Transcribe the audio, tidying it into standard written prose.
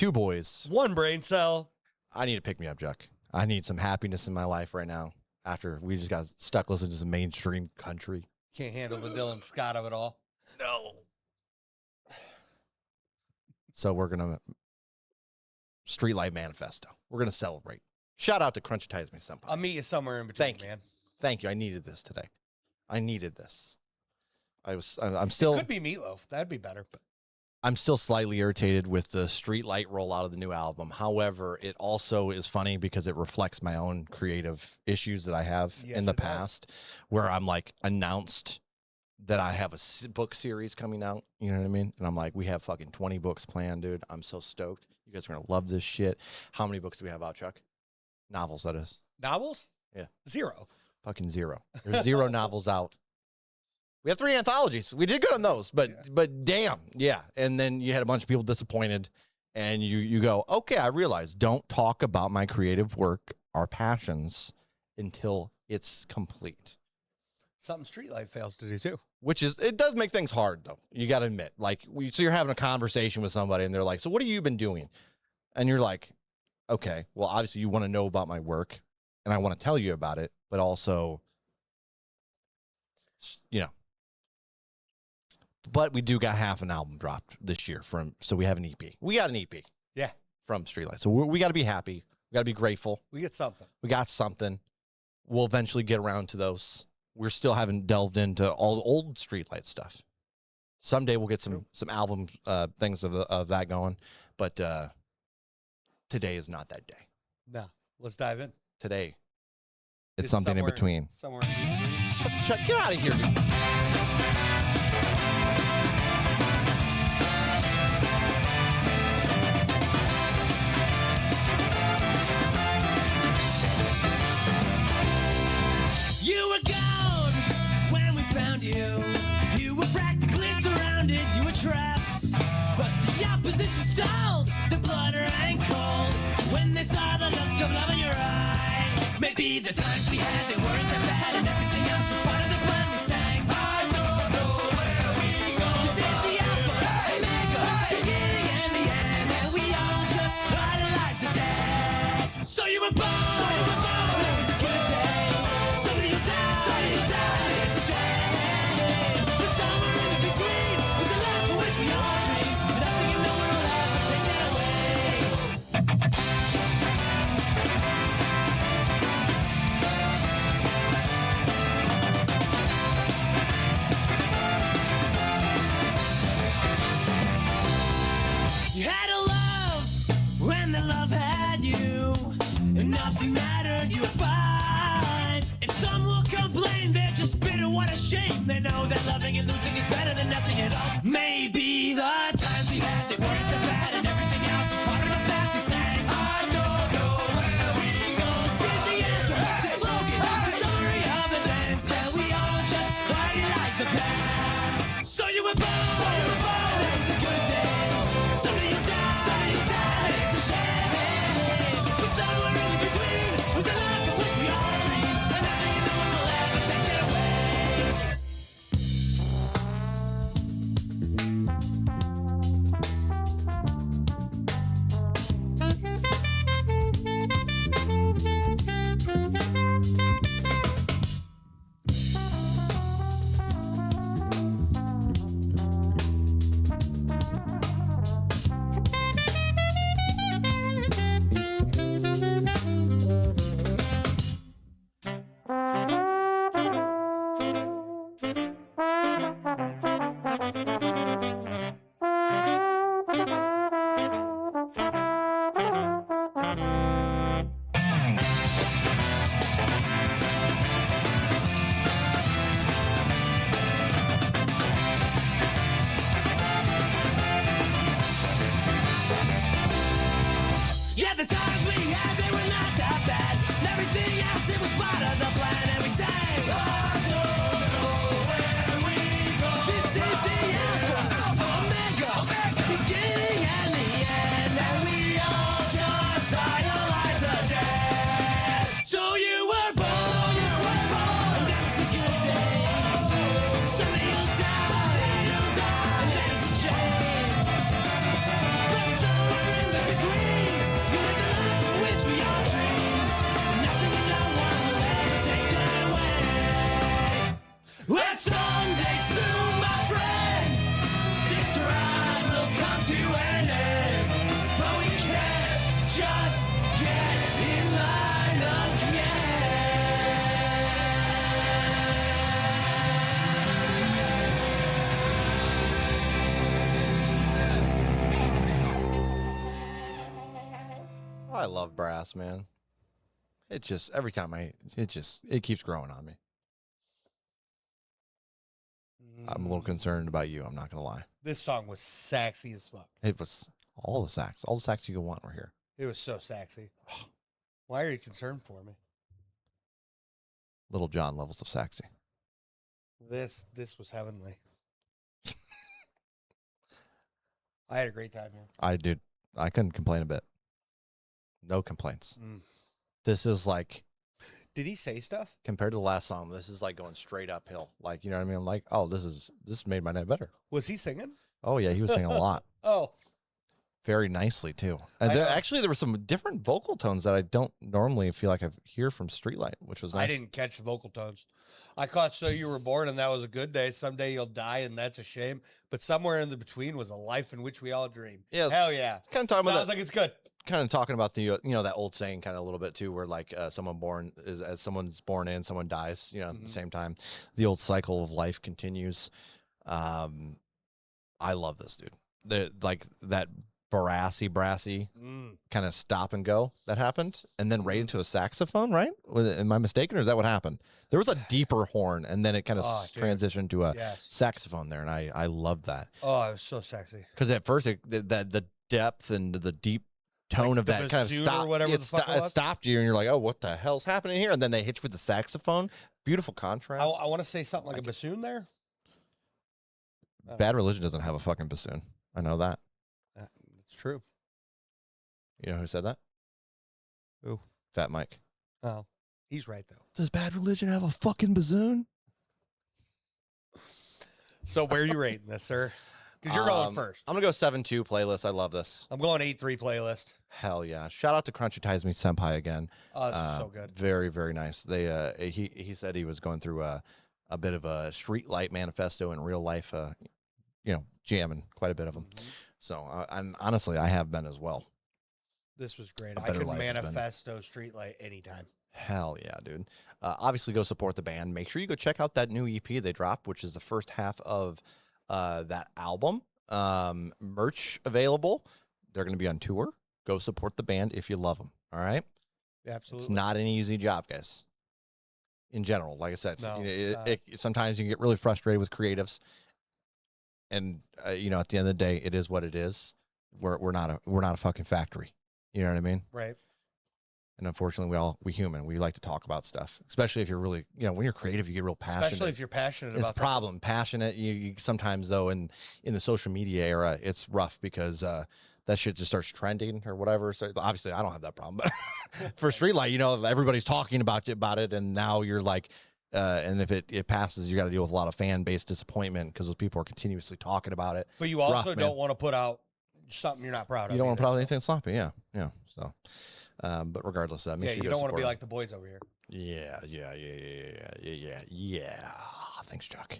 2 boys. 1 brain cell. I need to pick me up, Chuck. I need some happiness in my life right now after we just got stuck listening to some mainstream country. Can't handle the Dylan Scott of it all. No. So we're going to Streetlight Manifesto. We're going to celebrate. Shout out to Crunchy Ties Me Senpai. I'll meet you somewhere in between, man. Thank you. I needed this today. I needed this. I'm still. It could be Meatloaf. That'd be better. But I'm still slightly irritated with the Streetlight rollout of the new album. However, it also is funny because it reflects my own creative issues that I have in the past, where I'm like announced that I have a book series coming out. You know what I mean? And I'm like, we have fucking 20 books planned, dude. I'm so stoked. You guys are gonna love this shit. How many books do we have out, Chuck? Novels, that is. Novels? Yeah. 0. Fucking 0. There's 0 novels out. We have 3 anthologies. We did good on those, but damn, yeah. And then you had a bunch of people disappointed, and you go, okay, I realize, don't talk about my creative work, our passions, until it's complete. Something Streetlight fails to do too. Which is, it does make things hard though. You got to admit, like, so you're having a conversation with somebody, and they're like, so what have you been doing? And you're like, okay, well, obviously you want to know about my work, and I want to tell you about it, but also, you know. But we do got half an album dropped this year so we have an EP. We got an EP. Yeah. From Streetlight. So we got to be happy. We got to be grateful. We get something. We got something. We'll eventually get around to those. We're still haven't delved into all the old Streetlight stuff. Someday we'll get some album things of that going. But today is not that day. No. Let's dive in. Today, it's something in between. Somewhere in between. Chuck, get out of here, dude. You were gone when we found you. You were practically surrounded, you were trapped. But the opposition stalled, the blood ran cold when they saw the look of love in your eyes. Maybe the times we had, they weren't that bad, and everything else was part of the plan we sang. I don't know where we go. This is the alpha, omega, beginning and the end, and we all just idolize the dead. So you were born, it was a good day. Somebody you died, it's a shame. But somewhere in between was the life for which we all dream. But nothing in the world ever take that away. You had a love when the love had you, and nothing mattered, you were fine. And some will complain, they're just bitter, what a shame. They know that loving and losing is better than nothing at all. Maybe the times we had, they weren't that bad, and everything else was part of the path we sang. I don't know where we go. This is the anthem, the slogan, the story of the dance, and we all just idolize the past. So you were born, it was a good day. Somebody died, it's a shame. But somewhere in between was a life for which we all dream, and nothing in the world will ever take it away. Yeah, the times we had, they were not that bad. And everything else, it was part of the plan. And we sang, I don't know where we go. This is the alpha, omega, beginning and the end. And we all just idolize the dead. So you were born, and that's a good day. Somebody will die, and that's a shame. But somewhere in the I love brass, man. It just every time it keeps growing on me. I'm a little concerned about you. I'm not gonna lie. This song was sexy as fuck. It was all the sax you could want were here. It was so sexy. Why are you concerned for me? Little John levels of sexy. This was heavenly. I had a great time here. I couldn't complain a bit. No complaints. This is like, did he say stuff? compared to the last song, this is like going straight uphill. Like, you know what I mean? I'm like, oh, this made my night better. Was he singing? Oh yeah, he was singing a lot. Oh, Very nicely too. And there were some different vocal tones that I don't normally feel like I hear from Streetlight, which was nice. I didn't catch the vocal tones. I caught So You Were Born, and that was a good day. Someday you'll die, and that's a shame. But somewhere in the between was a life in which we all dream. Yes. Hell yeah. Kind of talking about Sounds like it's good. kind of talking about the that old saying kind of a little bit too, where like someone's born in, someone dies, at the same time. The old cycle of life continues. I love this, dude. Like that brassy kind of stop and go that happened, and then right into a saxophone, right? Am I mistaken, or is that what happened? There was a deeper horn, and then it kind of transitioned to a saxophone there, and I loved that. Oh, it was so sexy. Because at first, the depth and the deep tone of that kind of stopped. It stopped you, and you're like, oh, what the hell's happening here? And then they hit you with the saxophone. Beautiful contrast. I want to say something like a bassoon there. Bad Religion doesn't have a fucking bassoon. I know that. It's true. You know who said that? Who? Fat Mike. Oh, he's right, though. Does Bad Religion have a fucking bassoon? So where are you rating this, sir? Because you're going first. I'm going to go 7-2 playlist. I love this. I'm going 8-3 playlist. Hell yeah. Shout out to Crunchy Ties Me Senpai again. Oh, this is so good. Very, very nice. He said he was going through a bit of a Streetlight Manifesto in real life, jamming quite a bit of them. So, and honestly, I have been as well. This was great. I could Manifesto Streetlight anytime. Hell yeah, dude. Obviously, go support the band. Make sure you go check out that new EP they dropped, which is the first half of that album. Merch available. They're going to be on tour. Go support the band if you love them. All right? Yeah, absolutely. It's not an easy job, guys. In general, like I said, no, sometimes you can get really frustrated with creatives. And at the end of the day, it is what it is. We're not a fucking factory. You know what I mean? Right. And unfortunately, we like to talk about stuff, especially if you're really, when you're creative, you get real passionate. Especially if you're passionate about it's a problem. Passionate. You sometimes though, in the social media era, it's rough because that shit just starts trending or whatever. So obviously, I don't have that problem, but for Streetlight, everybody's talking about it, and now you're like. And if it passes, you got to deal with a lot of fan base disappointment because those people are continuously talking about it. But you also don't want to put out something you're not proud of. You don't want to put out anything sloppy, yeah. So, but regardless, make sure you don't want to be like the boys over here. Yeah. Thanks, Chuck.